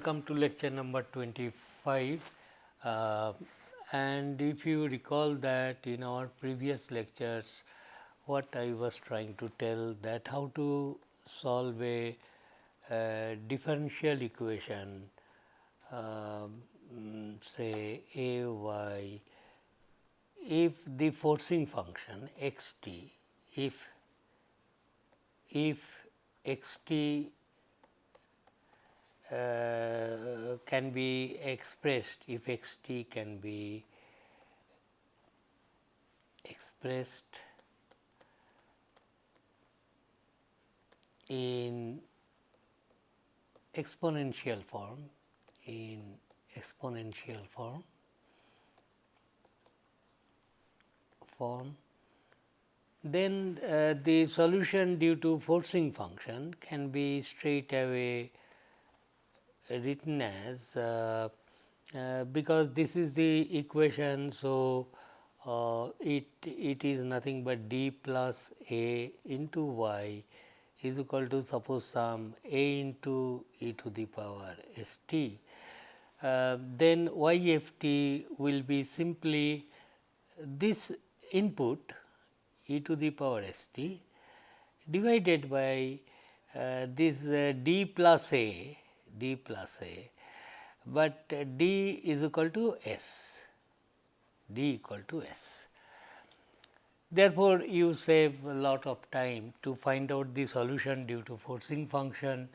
welcome to lecture number 25. And if you recall that in our previous lectures, what I was trying to tell that how to solve a differential equation, say a y, if the forcing function x t, if x t can be expressed, if x t can be expressed in exponential form, then the solution due to forcing function can be straight away written as because this is the equation. So, it is nothing but d plus a into y is equal to suppose some a into e to the power s t. Then y f t will be simply this input e to the power s t divided by this d plus a, but d is equal to s, Therefore, you save a lot of time to find out the solution due to forcing function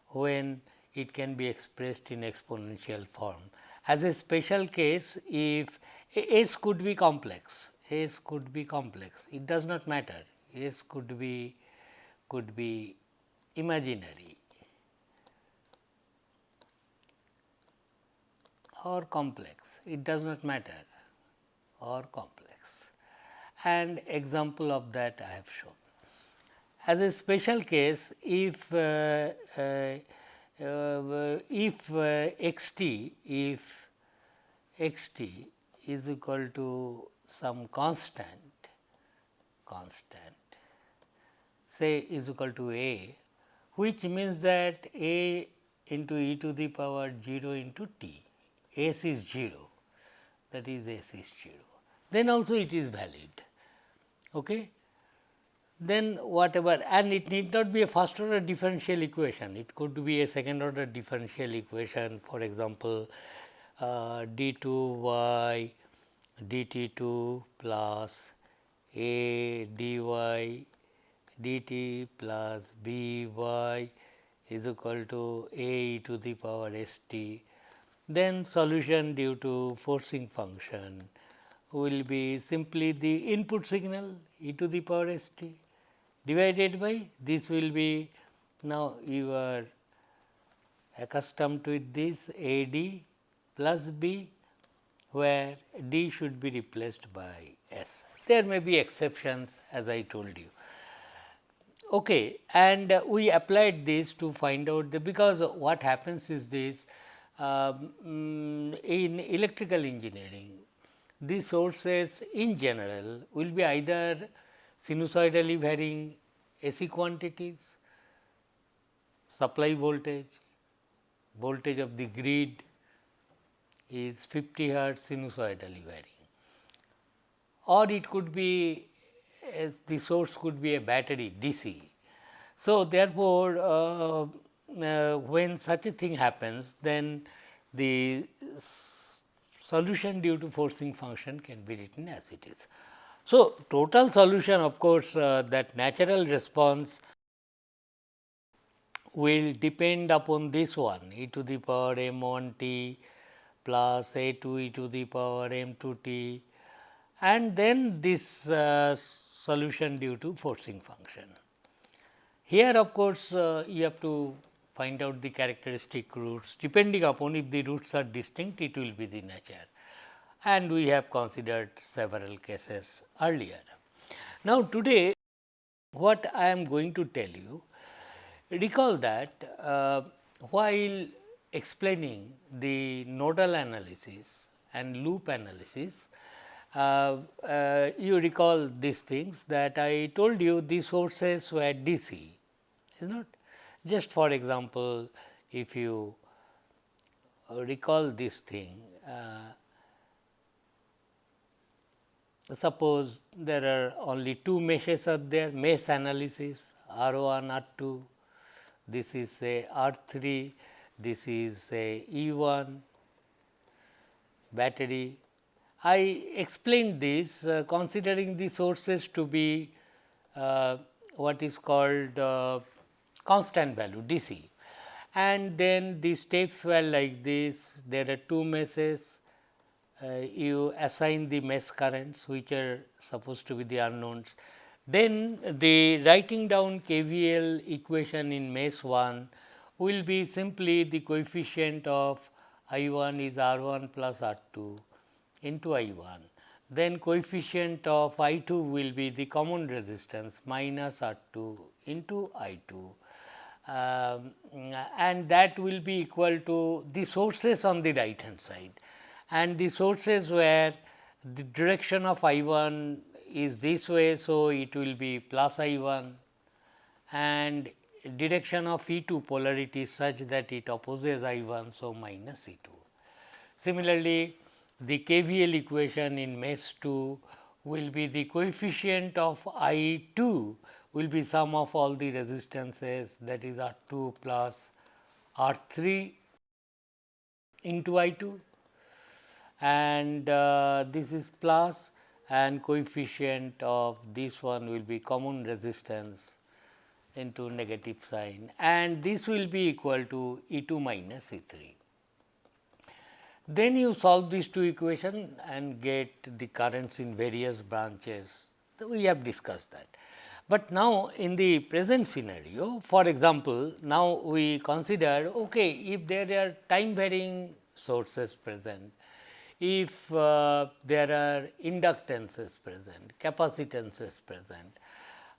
when it can be expressed in exponential form. As a special case, if s could be complex, it does not matter, s could be imaginary or complex, it does not matter, or complex, and example of that I have shown. As a special case, if x t is equal to some constant, say is equal to a, which means that a into e to the power 0 into t, s is 0, that is s is 0, then also it is valid. Okay. Then whatever, and it need not be a first order differential equation, it could be a second order differential equation. For example, d2y dt2 plus a dy dt plus by is equal to a e to the power s t. Then solution due to forcing function will be simply the input signal e to the power s t divided by this will be, now you are accustomed to this a d plus b, where d should be replaced by s. There may be exceptions as I told you. Okay, and we applied this to find out the, because what happens is this, in electrical engineering, these sources in general will be either sinusoidally varying AC quantities, supply voltage of the grid is 50 hertz sinusoidally varying, or it could be the source could be a battery DC. So, therefore, when such a thing happens, then the solution due to forcing function can be written as it is. So, total solution, of course, that natural response will depend upon this one e to the power m 1 t plus a 2 e to the power m 2 t, and then this solution due to forcing function. Here, of course, you have to find out the characteristic roots. Depending upon if the roots are distinct, it will be the nature, and we have considered several cases earlier. Now, today what I am going to tell you, recall that while explaining the nodal analysis and loop analysis, you recall these things that I told you these sources were DC, is not. Just for example, if you recall this thing. Suppose there are only two meshes are there, mesh analysis R1, R2, this is a R3, this is a E1 battery. I explained this considering the sources to be what is called constant value DC, and then the steps were like this. There are two meshes, you assign the mesh currents which are supposed to be the unknowns. Then the writing down KVL equation in mesh 1 will be simply the coefficient of I1 is R1 plus R2 into I1. Then coefficient of I2 will be the common resistance minus R2 into I2. And that will be equal to the sources on the right hand side, and the sources where the direction of I1 is this way. So, it will be plus I1, and direction of E2 polarity is such that it opposes I1. So, minus E2. Similarly, the KVL equation in mesh 2 will be the coefficient of I2 will be sum of all the resistances, that is R2 plus R3 into I2, and this is plus, and coefficient of this one will be common resistance into negative sign, and this will be equal to E2 minus E3. Then you solve these two equations and get the currents in various branches. So, we have discussed that. But now, in the present scenario, for example, now we consider, okay, if there are time varying sources present, if there are inductances present, capacitances present,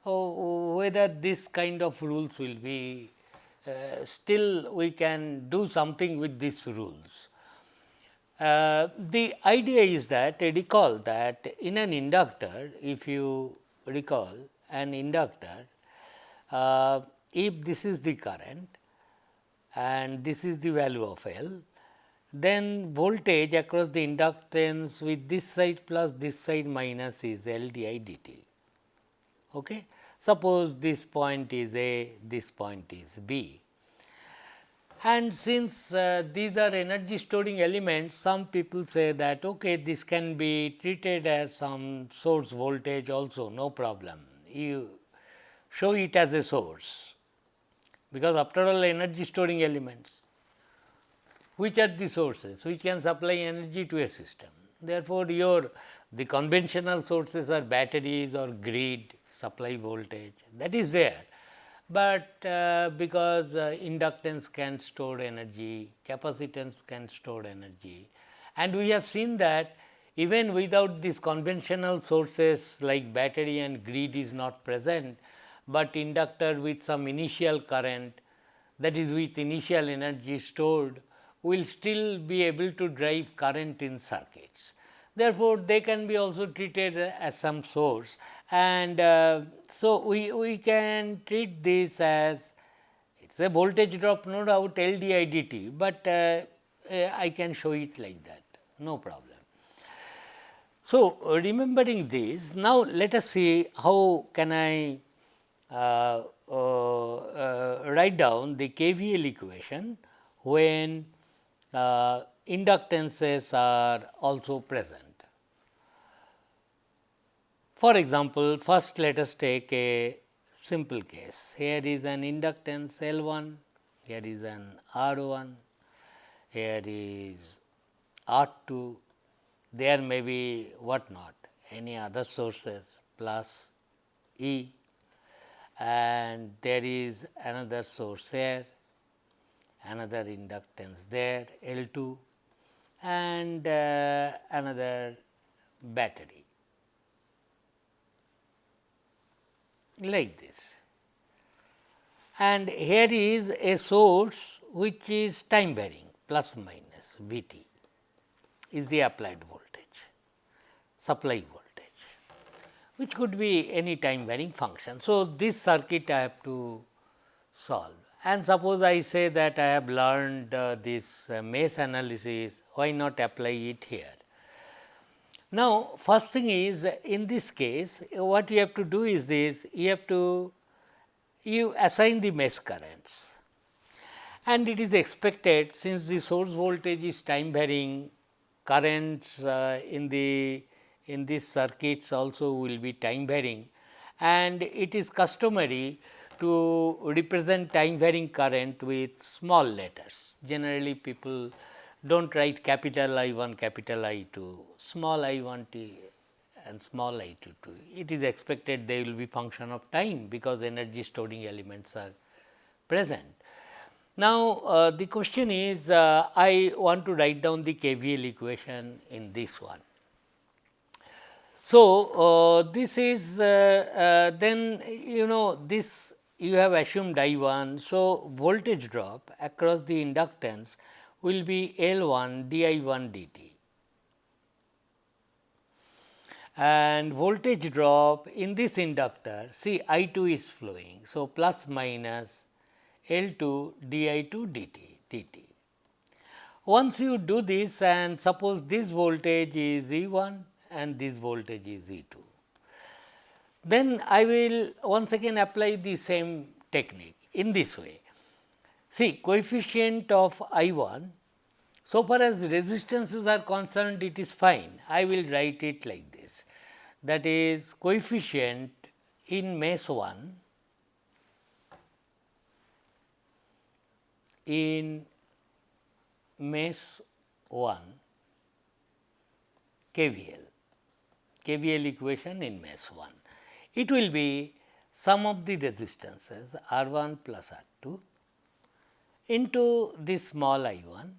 whether this kind of rules will be still we can do something with these rules. The idea is that recall that in an inductor, if you recall an inductor, if this is the current and this is the value of L, then voltage across the inductance with this side plus this side minus is L di dt. Okay. Suppose this point is A, this point is B. And since these are energy storing elements, some people say that okay, this can be treated as some source voltage also, no problem. You show it as a source, because after all energy storing elements, which are the sources which can supply energy to a system. Therefore, the conventional sources are batteries or grid supply voltage, that is there. But because inductance can store energy, capacitance can store energy, and we have seen that even without these conventional sources like battery and grid is not present, but inductor with some initial current, that is with initial energy stored, will still be able to drive current in circuits. Therefore, they can be also treated as some source, and so we can treat this as it is a voltage drop, no doubt L di dt, but I can show it like that, no problem. So, remembering this, now let us see how can I write down the KVL equation when inductances are also present. For example, first let us take a simple case. Here is an inductance L1, here is an R1, here is R2, there may be what not, any other sources plus E, and there is another source here, another inductance there L2, and another battery, like this. And here is a source which is time varying, plus minus V t is the applied voltage, supply voltage, which could be any time varying function. So, this circuit I have to solve, and suppose I say that I have learned this mesh analysis, why not apply it here? Now, first thing is, in this case what you have to do is this, you assign the mesh currents, and it is expected, since the source voltage is time varying, currents in these circuits also will be time varying, and it is customary to represent time varying current with small letters. Generally people do not write capital I 1, capital I 2, small I 1 t and small I 2 2. It is expected they will be function of time, because energy storing elements are present. Now, the question is, I want to write down the KVL equation in this one. So, this is then this you have assumed I 1. So, voltage drop across the inductance will be L 1 d I 1 dt, and voltage drop in this inductor, see I 2 is flowing. So, plus minus L 2 d I 2 dt. Once you do this, and suppose this voltage is E 1 and this voltage is E 2, then I will once again apply the same technique in this way. See, coefficient of I 1, so far as resistances are concerned, it is fine. I will write it like this, that is coefficient in mesh 1 in mesh 1 KVL equation in mesh 1. It will be sum of the resistances R 1 plus R 2 into this small I 1,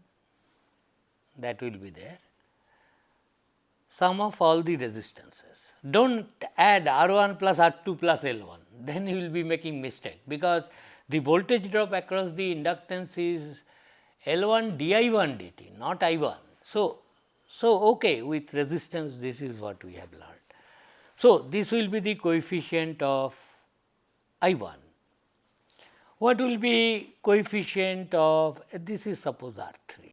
that will be there, sum of all the resistances. Do not add R 1 plus R 2 plus L 1, then you will be making mistake, because the voltage drop across the inductance is L 1 d I 1 dt, not I 1. So, okay, with resistance this is what we have learned. So, this will be the coefficient of I 1. What will be coefficient of, this is suppose R 3,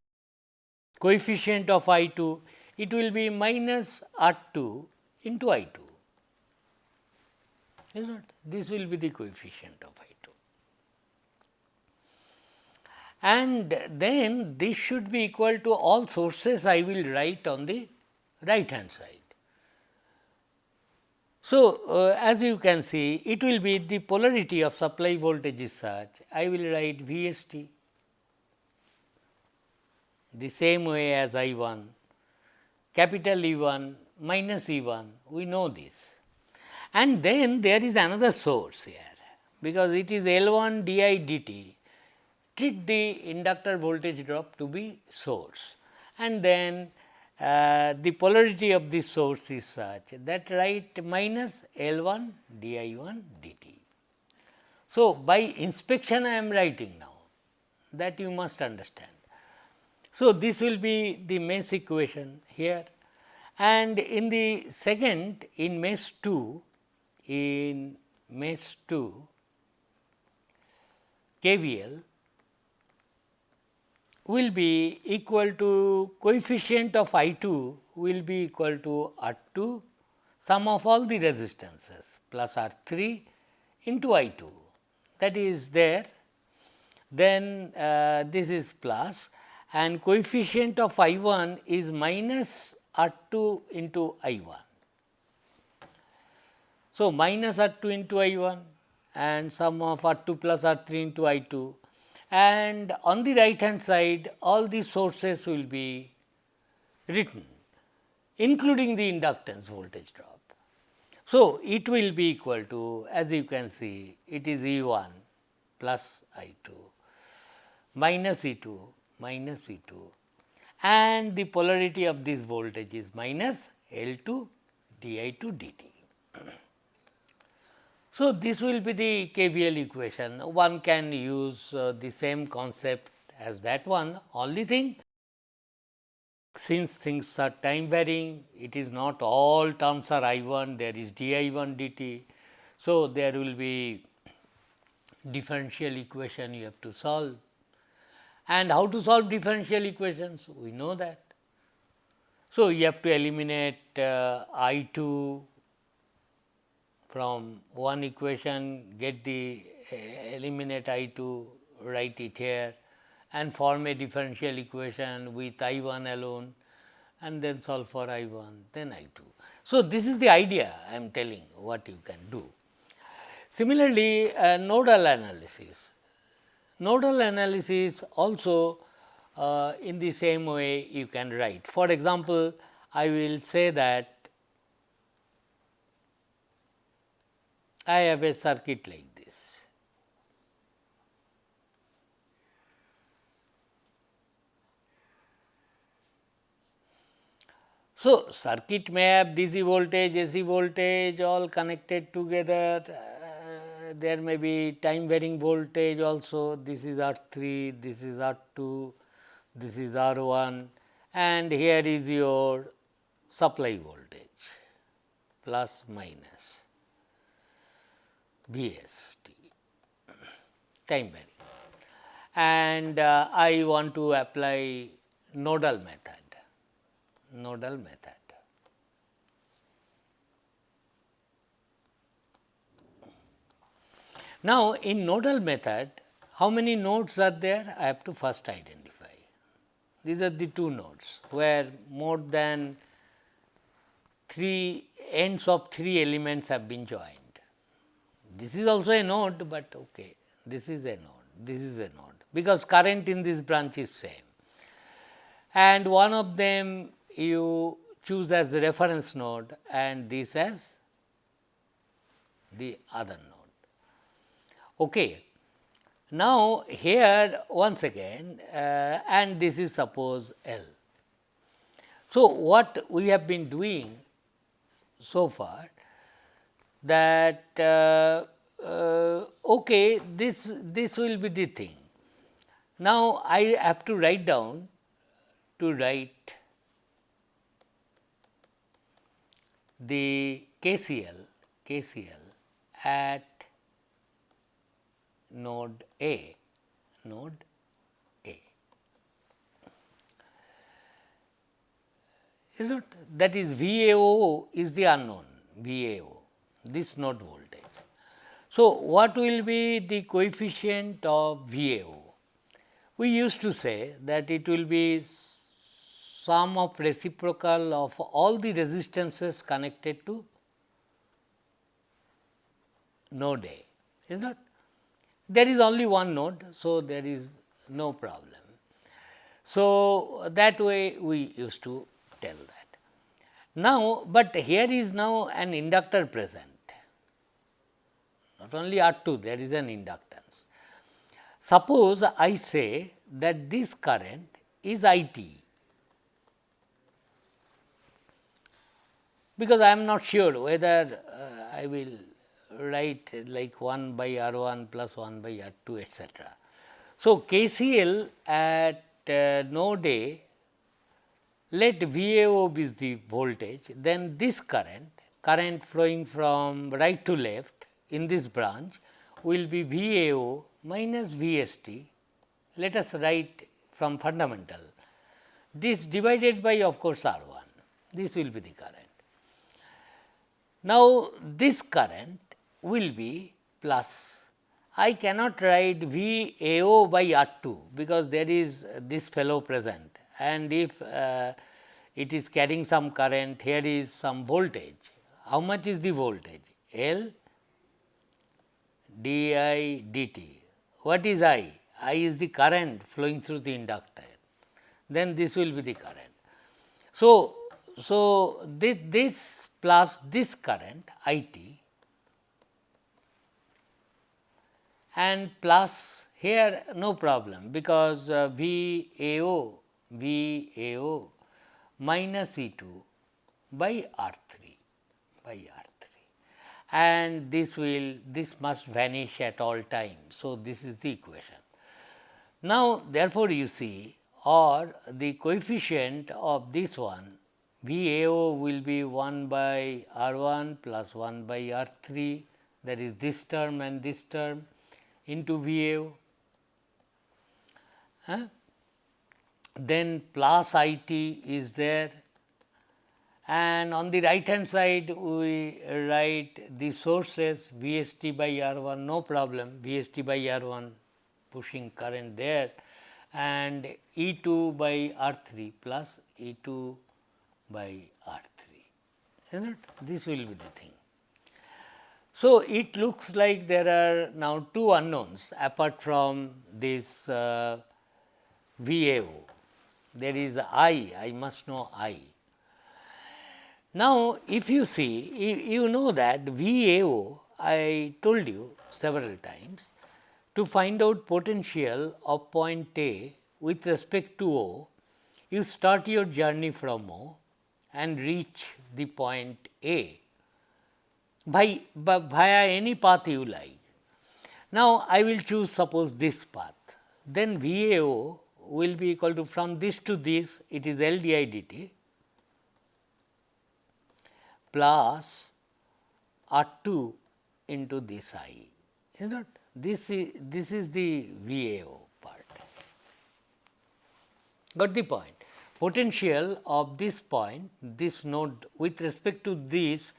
coefficient of I 2, it will be minus R 2 into I 2, is not? This will be the coefficient of I 2. And then this should be equal to all sources I will write on the right hand side. So, as you can see, it will be the polarity of supply voltage is such, I will write V s t the same way as I 1, capital E 1 minus E 1, we know this. And then there is another source here, because it is L 1 d I dt, treat the inductor voltage drop to be source, and then the polarity of this source is such that write minus L 1 d I 1 dt. So, by inspection I am writing now, that you must understand. So, this will be the mesh equation here, and in the second, in mesh 2, KVL will be equal to coefficient of I 2 will be equal to R 2 sum of all the resistances plus R 3 into I 2, that is there. Then this is plus, and coefficient of I 1 is minus R 2 into I 1. So, minus R 2 into I 1 and sum of R 2 plus R 3 into I 2, and on the right hand side all the sources will be written, including the inductance voltage drop. So, it will be equal to, as you can see, it is E 1 plus I 2 minus E 2 minus E 2, and the polarity of this voltage is minus L 2 d I 2 dt. So, this will be the KVL equation. One can use the same concept as that one, only thing, since things are time varying, it is not all terms are I 1, there is d I 1 dt. So, there will be differential equation you have to solve. And how to solve differential equations? We know that. So, you have to eliminate I 2 from one equation, get the eliminate I 2, write it here and form a differential equation with I 1 alone and then solve for I 1, then I 2. So, this is the idea I am telling what you can do. Similarly, nodal analysis. Nodal analysis also in the same way you can write. For example, I will say that I have a circuit like this. So, circuit may have DC voltage, AC voltage all connected together. There may be time varying voltage also. This is R 3, this is R 2, this is R 1 and here is your supply voltage plus minus V s t time varying. And I want to apply nodal method. Now, in nodal method, how many nodes are there? I have to first identify. These are the two nodes where more than 3 ends of 3 elements have been joined. This is also a node, but okay, this is a node, this is a node, because current in this branch is same. And one of them you choose as the reference node and this as the other node. Okay. Now, here once again and this is suppose L. So, what we have been doing so far that okay, this will be the thing. Now, I have to write down the KCL at node A. Is not that is VAO is the unknown VAO, this node voltage. So, what will be the coefficient of VAO? We used to say that it will be sum of reciprocal of all the resistances connected to node A, is not? There is only one node, so there is no problem. So, that way we used to tell that. Now, but here is now an inductor present, not only R 2, there is an inductance. Suppose I say that this current is I t, because I am not sure whether I will write like 1 by R 1 plus 1 by R 2 etcetera. So, KCL at node A, let VAO be the voltage, then this current flowing from right to left in this branch will be VAO minus VST. Let us write from fundamental, this divided by of course R 1, this will be the current. Now, this current will be plus, I cannot write VAO by R 2, because there is this fellow present, and if it is carrying some current, here is some voltage. How much is the voltage? L di dt. What is I? I is the current flowing through the inductor, then this will be the current. So, this plus this current I t and plus here no problem, because VAO minus E 2 by R 3 and this must vanish at all times. So, this is the equation. Now, therefore, you see, or the coefficient of this one VAO will be 1 by R 1 plus 1 by R 3, that is this term and this term, into VAO. Then plus IT is there, and on the right hand side we write the sources VST by R1, no problem, VST by R1 pushing current there, and E2 by R3 plus E2 by R3, isn't it? This will be the thing. So, it looks like there are now two unknowns apart from this VAO. There is I must know I. Now, if you see, you know that VAO, I told you several times, to find out potential of point A with respect to O, you start your journey from O and reach the point A via any path you like. Now, I will choose suppose this path, then VAO will be equal to, from this to this, it is L di dt plus R2 into this I, is not? This is the VAO part. Got the point? Potential of this point, this node with respect to this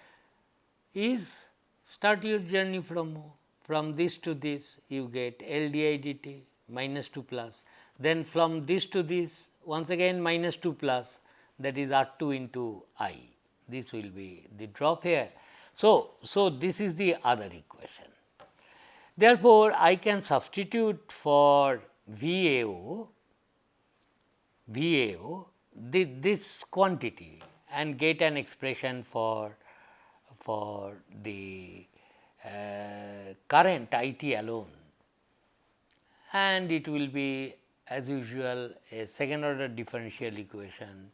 is, start your journey from this to this, you get L di dt minus 2 plus, then from this to this once again minus 2 plus, that is R2 into I. This will be the drop here. So, this is the other equation. Therefore, I can substitute for VAO this quantity and get an expression for the current IT alone, and it will be as usual a second order differential equation,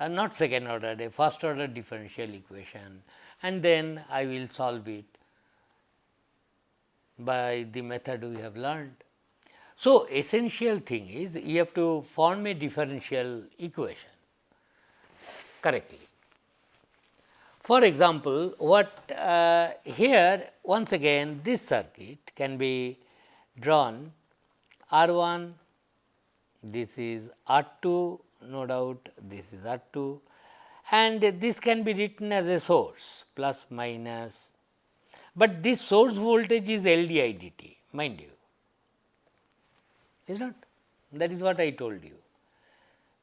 not second order, a first order differential equation, and then I will solve it by the method we have learned. So, essential thing is you have to form a differential equation correctly. For example, what here once again this circuit can be drawn R1, this is R2, no doubt this is R2, and this can be written as a source plus minus, but this source voltage is L di dt, mind you, is not? That is what I told you,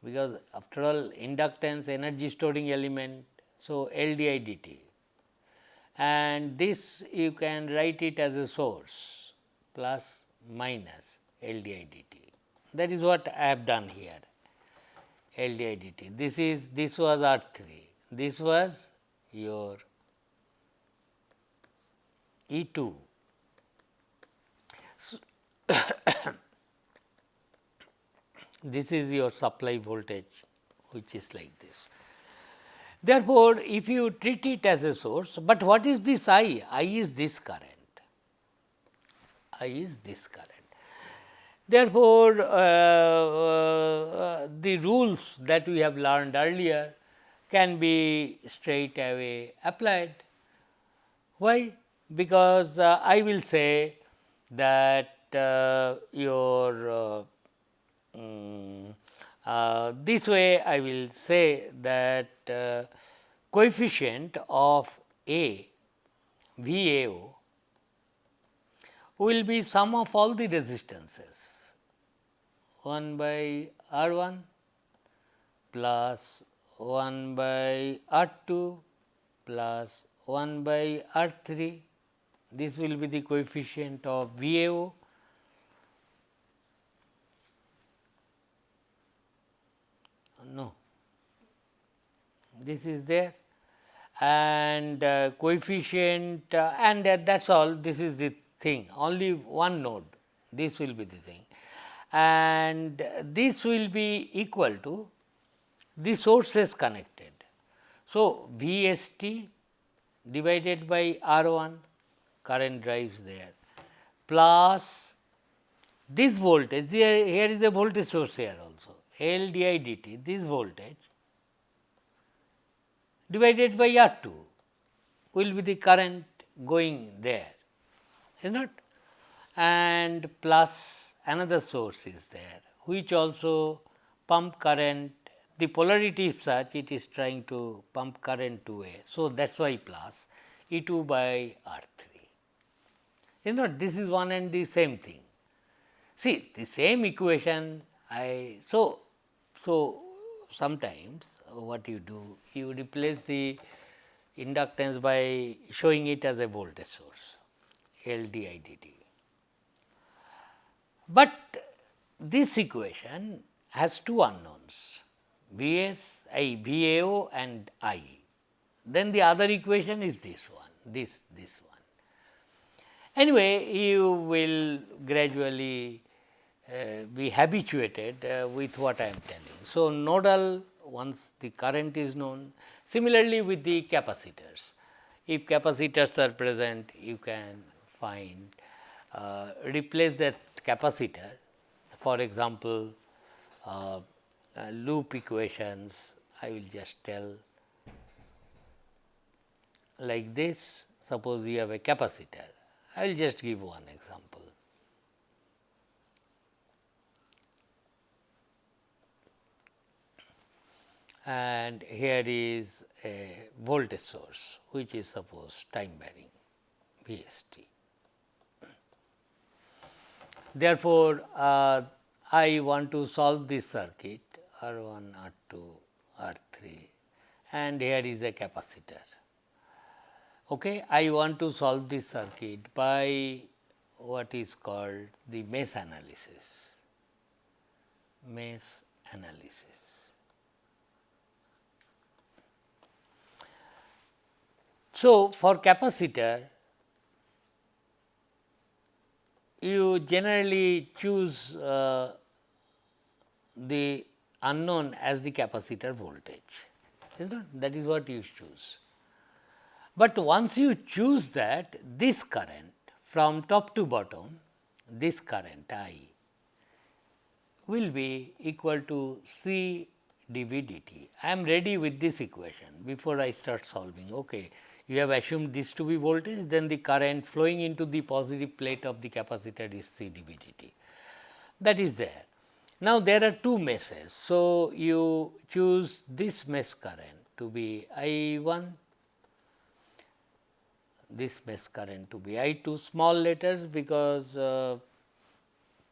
because after all inductance energy storing element, so L di dt, and this you can write it as a source plus minus L di dt. That is what I have done here, L di dt. This was R3, this was your E2. So this is your supply voltage, which is like this. Therefore, if you treat it as a source, but what is this I? I is this current. I is this current. Therefore, the rules that we have learned earlier can be straight away applied. Why? Because I will say that this way I will say that coefficient of A VAO will be sum of all the resistances 1 by R1 plus 1 by R2 plus 1 by R3. This will be the coefficient of VAO. No, this is there, and coefficient and that is all. This is the thing, only one node, this will be the thing, and this will be equal to the sources connected. So, VST divided by R1, current drives there, plus this voltage, here is a voltage source here also, L di dt, this voltage divided by R2 will be the current going there, is not? and plus another source is there, which also pump current. The polarity is such, it is trying to pump current to A. So, that is why plus E 2 by R 3. This is one and the same thing. See, the same equation so sometimes what you do, you replace the inductance by showing it as a voltage source, L d I dt. But this equation has two unknowns, VAO and I. Then the other equation is this one, this one. Anyway, you will gradually be habituated with what I am telling. So, nodal, once the current is known, similarly with the capacitors. If capacitors are present, you can find replace that capacitor. For example, loop equations, I will just tell like this. Suppose you have a capacitor, I will just give one example. And here is a voltage source, which is suppose time varying VST. Therefore, I want to solve this circuit R1, R2, R3, and here is a capacitor. Okay, I want to solve this circuit by what is called the mesh analysis. Mesh analysis. So, for capacitor, you generally choose the unknown as the capacitor voltage, is not? That is what you choose. But once you choose that, this current from top to bottom, this current I will be equal to C dV dt. I am ready with this equation before I start solving. Okay. You have assumed this to be voltage, then the current flowing into the positive plate of the capacitor is C dV dt. That is there. Now, there are two meshes. So, you choose this mesh current to be I 1, this mesh current to be I 2, small letters because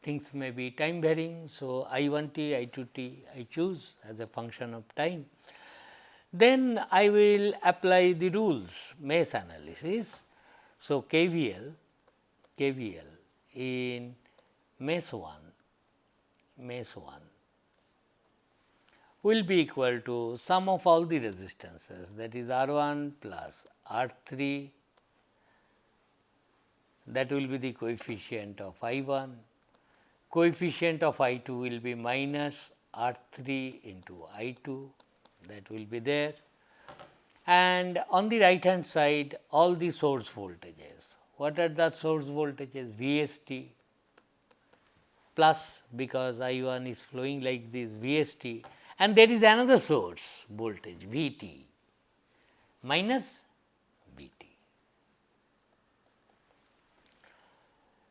things may be time varying. So, I 1 t, I 2 t I choose as a function of time. Then I will apply the rules, mesh analysis. So, KVL in mesh 1 will be equal to sum of all the resistances, that is R 1 plus R 3, that will be the coefficient of I 1, coefficient of I 2 will be minus R 3 into I 2, that will be there, and on the right hand side all the source voltages. What are the source voltages? VST plus, because I 1 is flowing like this, VST, and there is another source voltage VT minus VT.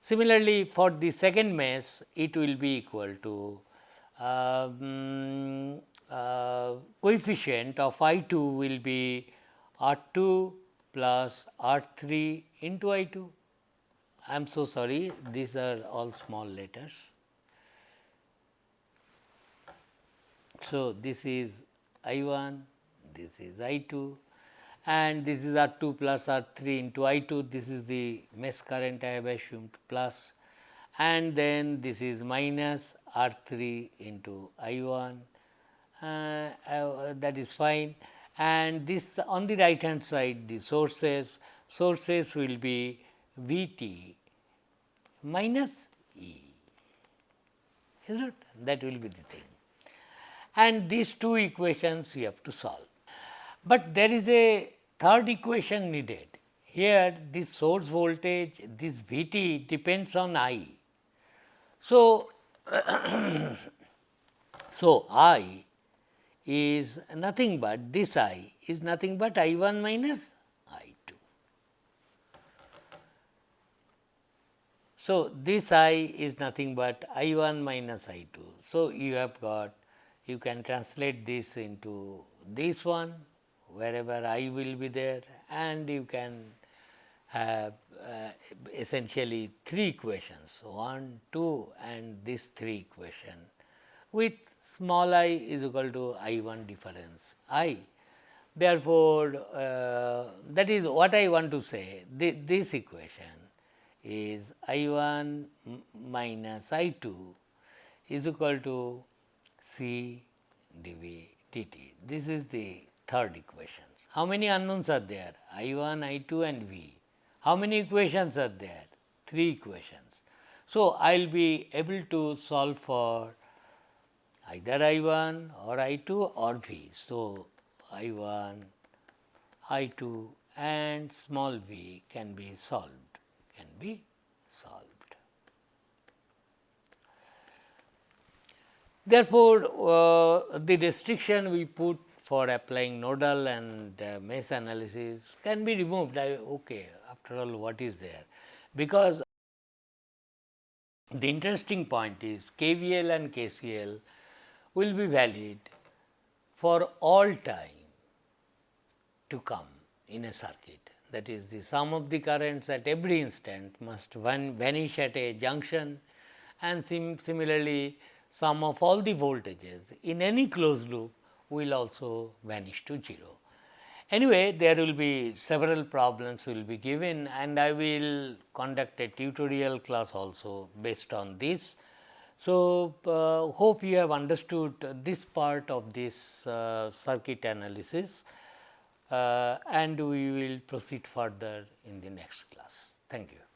Similarly, for the second mesh, it will be equal to coefficient of I 2 will be R 2 plus R 3 into I 2. I am so sorry, these are all small letters. So, this is I 1, this is I 2, and this is R 2 plus R 3 into I 2, this is the mesh current I have assumed, plus, and then this is minus R 3 into I 1, that is fine, and this on the right hand side the sources will be V t minus E, is not? That will be the thing. And these two equations you have to solve. But there is a third equation needed. Here this source voltage, this V t depends on I. So, so I is nothing but, this I is nothing but I 1 minus I 2. So, this I is nothing but I 1 minus I 2. So, you have got, you can translate this into this one wherever I will be there, and you can have essentially 3 equations 1, 2 and this 3 equation with small I is equal to I 1 difference I. Therefore, that is what I want to say. This equation is I 1 minus I 2 is equal to C dV dt. This is the third equation. How many unknowns are there? I 1, I 2 and V. How many equations are there? 3 equations. So, I will be able to solve for either I 1 or I 2 or V. So, I 1, I 2 and small v can be solved, Therefore, the restriction we put for applying nodal and mesh analysis can be removed. Okay, after all, what is there? Because the interesting point is KVL and KCL will be valid for all time to come in a circuit. That is, the sum of the currents at every instant must vanish at a junction, and similarly sum of all the voltages in any closed loop will also vanish to 0. Anyway, there will be several problems will be given, and I will conduct a tutorial class also based on this. So, hope you have understood this part of this circuit analysis, and we will proceed further in the next class. Thank you.